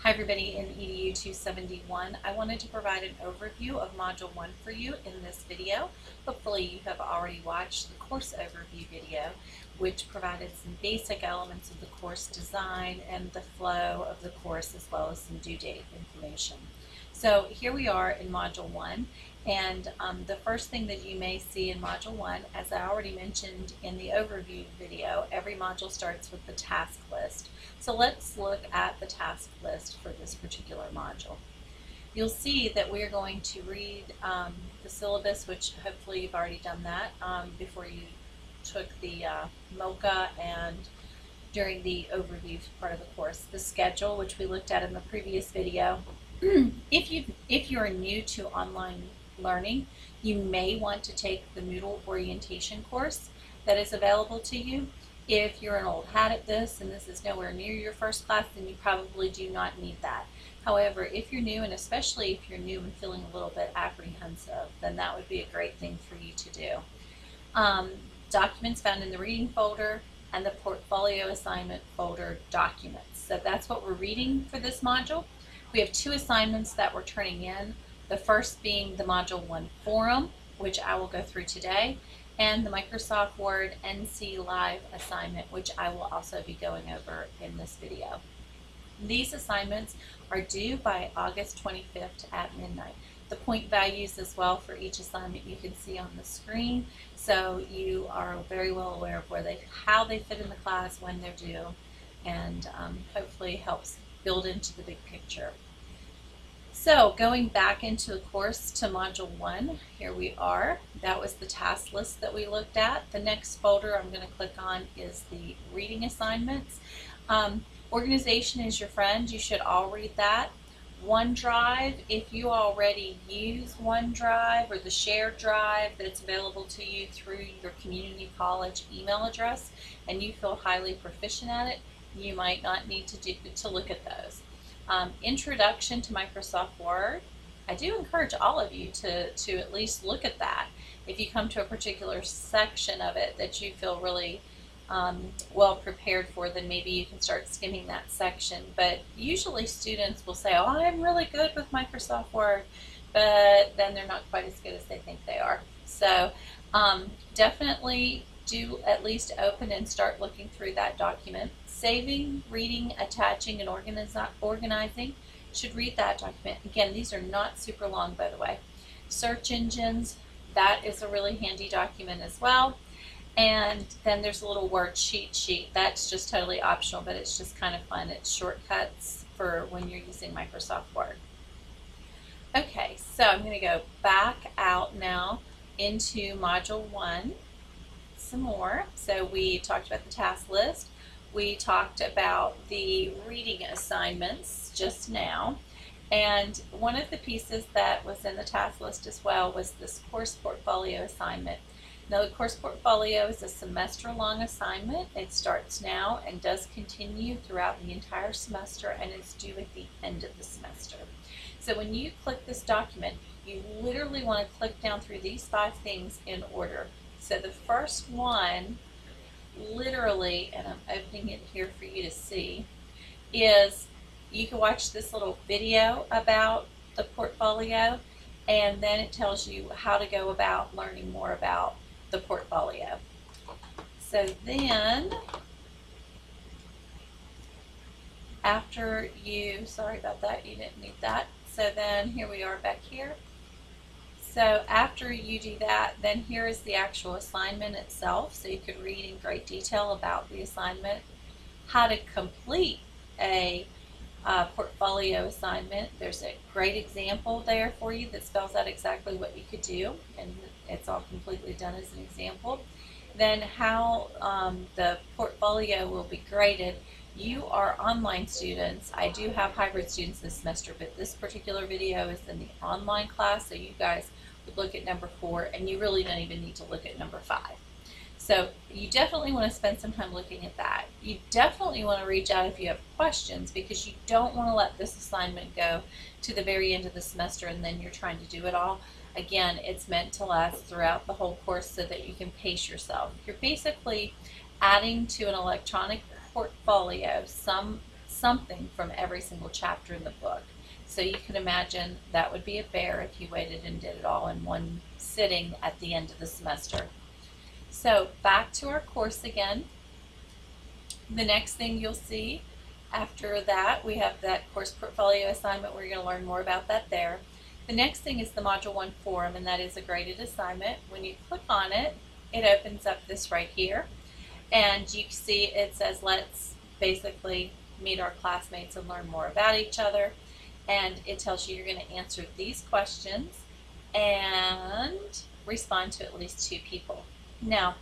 Hi everybody in EDU 271. I wanted to provide an overview of Module 1 for you in this video. Hopefully you have already watched the course overview video, which provided some basic elements of the course design and the flow of the course, as well as some due date information. So here we are in Module 1, and the first thing that you may see in Module 1, as I already mentioned in the overview video, every module starts with the task list. So let's look at the task list for this particular module. You'll see that we're going to read the syllabus, which hopefully you've already done that before you took the MOCA and during the overview part of the course. The schedule, which we looked at in the previous video. If you're new to online learning, you may want to take the Moodle orientation course that is available to you. If you're an old hat at this and this is nowhere near your first class, then you probably do not need that. However, if you're new, and especially if you're new and feeling a little bit apprehensive, then that would be a great thing for you to do. Documents found in the reading folder and the portfolio assignment folder documents. So that's what we're reading for this module. We have two assignments that we're turning in. The first being the Module 1 forum, which I will go through today, and the Microsoft Word NC Live assignment, which I will also be going over in this video. These assignments are due by August 25th at midnight. The point values as well for each assignment you can see on the screen, so you are very well aware of how they fit in the class, when they're due, and hopefully helps build into the big picture. So going back into the course to Module 1, here we are. That was the task list that we looked at. The next folder I'm going to click on is the reading assignments. Organization is your friend. You should all read that. OneDrive, if you already use OneDrive or the shared drive that's available to you through your community college email address and you feel highly proficient at it, you might not need to look at those. Introduction to Microsoft Word. I do encourage all of you to at least look at that. If you come to a particular section of it that you feel really well prepared for, then maybe you can start skimming that section. But usually students will say, oh, I'm really good with Microsoft Word, but then they're not quite as good as they think they are. So definitely do at least open and start looking through that document. Saving, reading, attaching, and organizing. Should read that document. Again, these are not super long, by the way. Search engines, that is a really handy document as well. And then there's a little word sheet. That's just totally optional, but it's just kind of fun. It's shortcuts for when you're using Microsoft Word. Okay, so I'm going to go back out now into Module 1 some more. So we talked about the task list. We talked about the reading assignments just now. And one of the pieces that was in the task list as well was this course portfolio assignment. Now, the course portfolio is a semester-long assignment. It starts now and does continue throughout the entire semester and is due at the end of the semester. So when you click this document, you literally want to click down through these 5 things in order. So the first one, literally, and I'm opening it here for you to see, is you can watch this little video about the portfolio, and then it tells you how to go about learning more about the portfolio. So then, after you, sorry about that, you didn't need that. So then here we are back here. So after you do that, then here is the actual assignment itself. So you could read in great detail about the assignment, how to complete a portfolio assignment. There's a great example there for you that spells out exactly what you could do, and it's all completely done as an example. Then how the portfolio will be graded. You are online students. I do have hybrid students this semester, but this particular video is in the online class, so you guys would look at number 4, and you really don't even need to look at number 5. So you definitely want to spend some time looking at that. You definitely want to reach out if you have questions, because you don't want to let this assignment go to the very end of the semester and then you're trying to do it all. Again, it's meant to last throughout the whole course so that you can pace yourself. You're basically adding to an electronic portfolio some something from every single chapter in the book. So you can imagine that would be a bear if you waited and did it all in one sitting at the end of the semester. So back to our course again. The next thing you'll see after that, we have that course portfolio assignment. We're going to learn more about that there. The next thing is the Module 1 forum, and that is a graded assignment. When you click on it, it opens up this right here. And you see it says, let's basically meet our classmates and learn more about each other. And it tells you you're going to answer these questions and respond to at least 2 people. Now,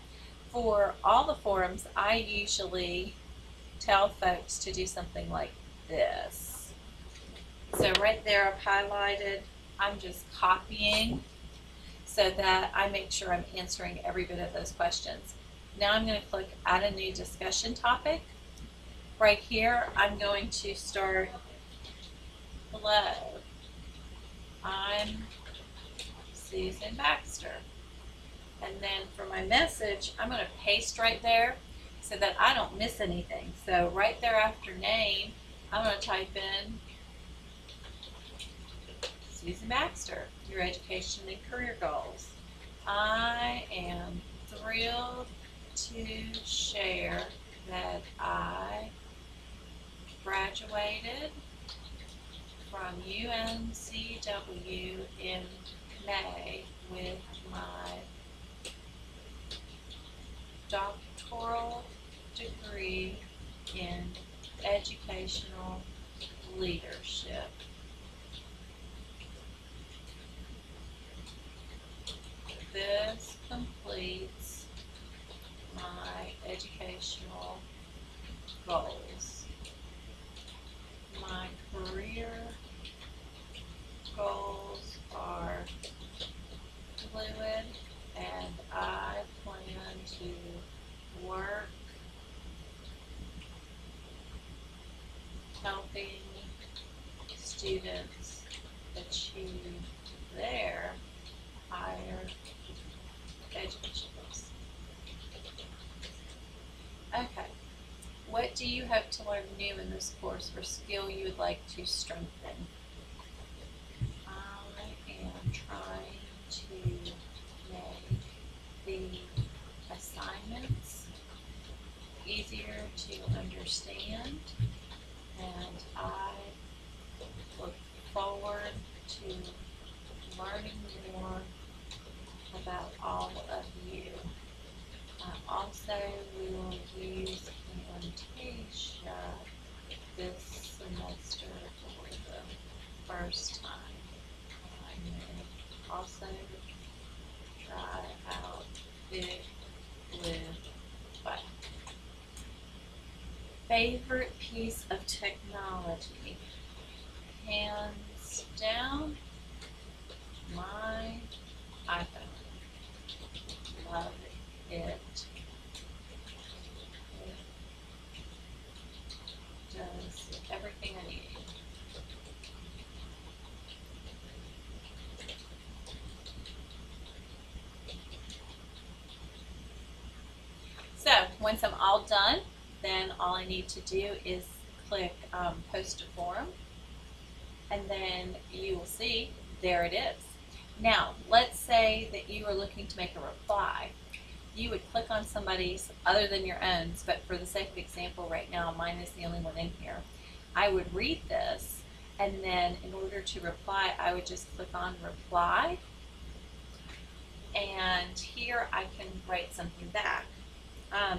for all the forums, I usually tell folks to do something like this. So right there I've highlighted, I'm just copying so that I make sure I'm answering every bit of those questions. Now I'm going to click Add a New Discussion Topic. Right here I'm going to start, hello, I'm Susan Baxter. And then for my message, I'm going to paste right there so that I don't miss anything. So right there after name, I'm going to type in Susan Baxter, your education and career goals. I am thrilled to share that I graduated from UNCW in May with my doctoral degree in educational leadership. This completes my educational goals. My career goals are fluid, and I plan to work helping students achieve their higher education goals. Okay, what do you hope to learn new in this course or skill you would like to strengthen? I am trying to make the assignments easier to understand, and I look forward to learning more about all of you. Also, we will use Camtasia this semester for the first time. I may also try out Big Blue Button. Favorite piece of technology? Hands down, my iPhone. Love it. It does everything I need. So once I'm all done, then all I need to do is click Post to Forum, and then you will see there it is. Now, let's say that you are looking to make a reply. You would click on somebody's other than your own, but for the sake of example right now, mine is the only one in here. I would read this, and then in order to reply, I would just click on Reply, and here I can write something back. I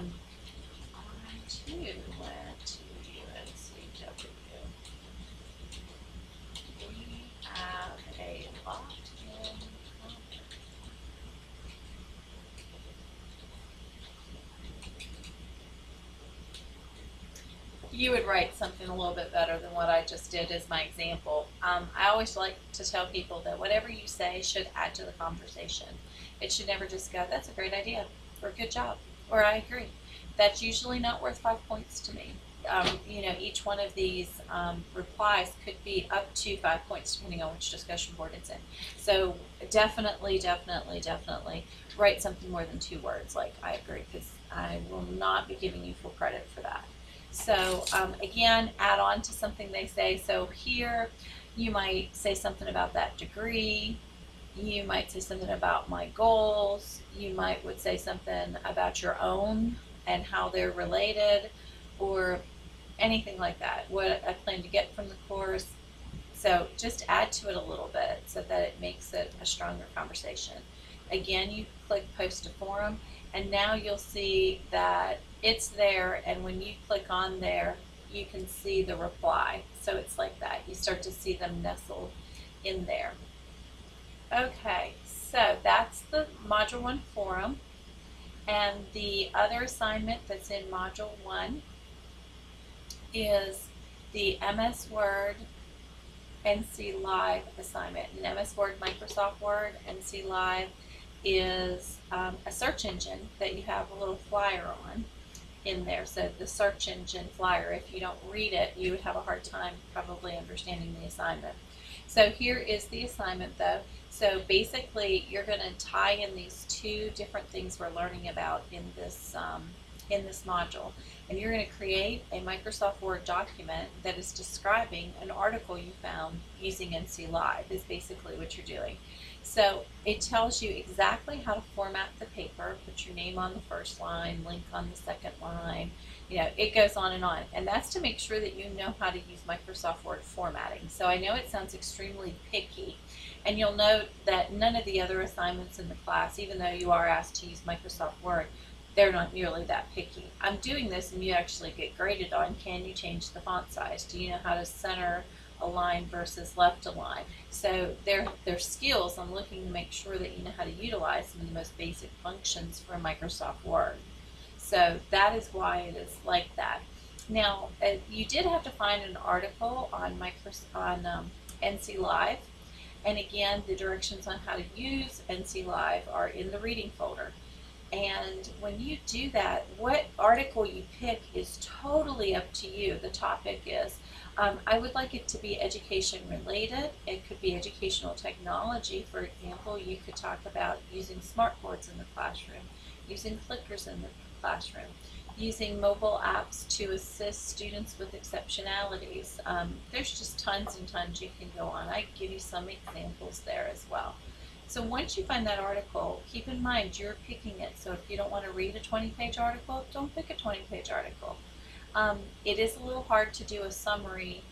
too went to UNCW. We have a lot in common. You would write something a little bit better than what I just did as my example. I always like to tell people that whatever you say should add to the conversation. It should never just go, that's a great idea, or good job, or I agree. That's usually not worth 5 points to me. You know, each one of these replies could be up to 5 points depending on which discussion board it's in. So definitely write something more than 2 words like I agree, because I will not be giving you full credit for that. So again, add on to something they say. So here you might say something about that degree. You might say something about my goals. You would say something about your own and how they're related, or anything like that. What I plan to get from the course. So just add to it a little bit so that it makes it a stronger conversation. Again, you click post to forum, and now you'll see that it's there, and when you click on there, you can see the reply. So it's like that. You start to see them nestled in there. Okay, so that's the Module 1 forum. And the other assignment that's in Module 1 is the MS Word NC Live assignment. And MS Word, Microsoft Word, NC Live is a search engine that you have a little flyer on in there. So the search engine flyer, if you don't read it, you would have a hard time probably understanding the assignment. So here is the assignment though. So basically you're going to tie in these two different things we're learning about in this module. And you're going to create a Microsoft Word document that is describing an article you found using NC Live is basically what you're doing. So it tells you exactly how to format the paper, put your name on the first line, link on the second line, you know, it goes on. And that's to make sure that you know how to use Microsoft Word formatting. So I know it sounds extremely picky, and you'll note that none of the other assignments in the class, even though you are asked to use Microsoft Word, they're not nearly that picky. I'm doing this and you actually get graded on, can you change the font size? Do you know how to center a line versus left align? So they're skills. I'm looking to make sure that you know how to utilize some of the most basic functions for Microsoft Word. So that is why it is like that. Now, you did have to find an article on NC Live. And again, the directions on how to use NC Live are in the reading folder. And when you do that, what article you pick is totally up to you. The topic is, I would like it to be education related. It could be educational technology. For example, you could talk about using smartboards in the classroom, using clickers in the classroom, using mobile apps to assist students with exceptionalities. There's just tons and tons you can go on. I give you some examples there as well. So once you find that article, keep in mind you're picking it. So if you don't want to read a 20-page article, don't pick a 20-page article. It is a little hard to do a summary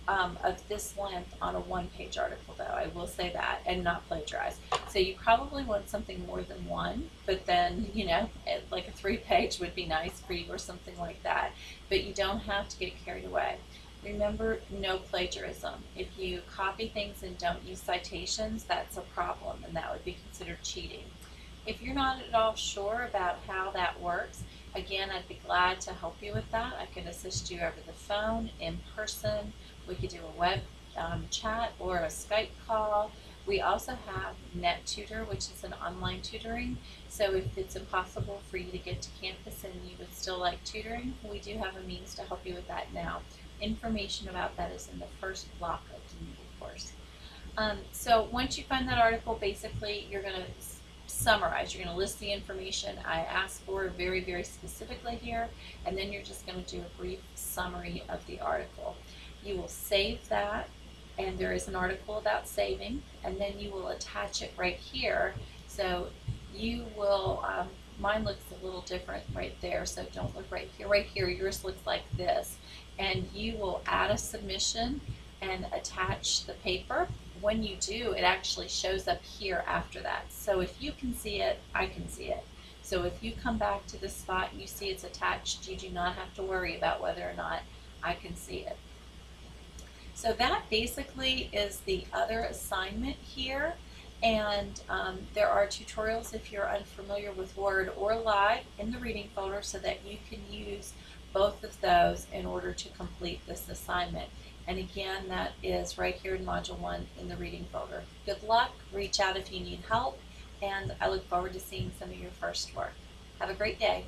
of this length on a 1-page article, though, I will say that, and not plagiarize. So you probably want something more than one, but then, you know, like a 3-page would be nice for you or something like that. But you don't have to get carried away. Remember, no plagiarism. If you copy things and don't use citations, that's a problem, and that would be considered cheating. If you're not at all sure about how that works, again, I'd be glad to help you with that. I can assist you over the phone, in person. We could do a web chat or a Skype call. We also have NetTutor, which is an online tutoring. So if it's impossible for you to get to campus and you would still like tutoring, we do have a means to help you with that now. Information about that is in the first block of the media course. So once you find that article, basically you're going to summarize. You're going to list the information I asked for very, very specifically here, and then you're just going to do a brief summary of the article. You will save that, and there is an article about saving, and then you will attach it right here. So you will, mine looks a little different right there, so don't look right here. Right here, yours looks like this. And you will add a submission and attach the paper. When you do, it actually shows up here after that. So if you can see it, I can see it. So if you come back to this spot and you see it's attached, you do not have to worry about whether or not I can see it. So that basically is the other assignment here. And there are tutorials if you're unfamiliar with Word or Live in the reading folder so that you can use both of those in order to complete this assignment. And again, that is right here in Module 1 in the reading folder. Good luck, reach out if you need help, and I look forward to seeing some of your first work. Have a great day.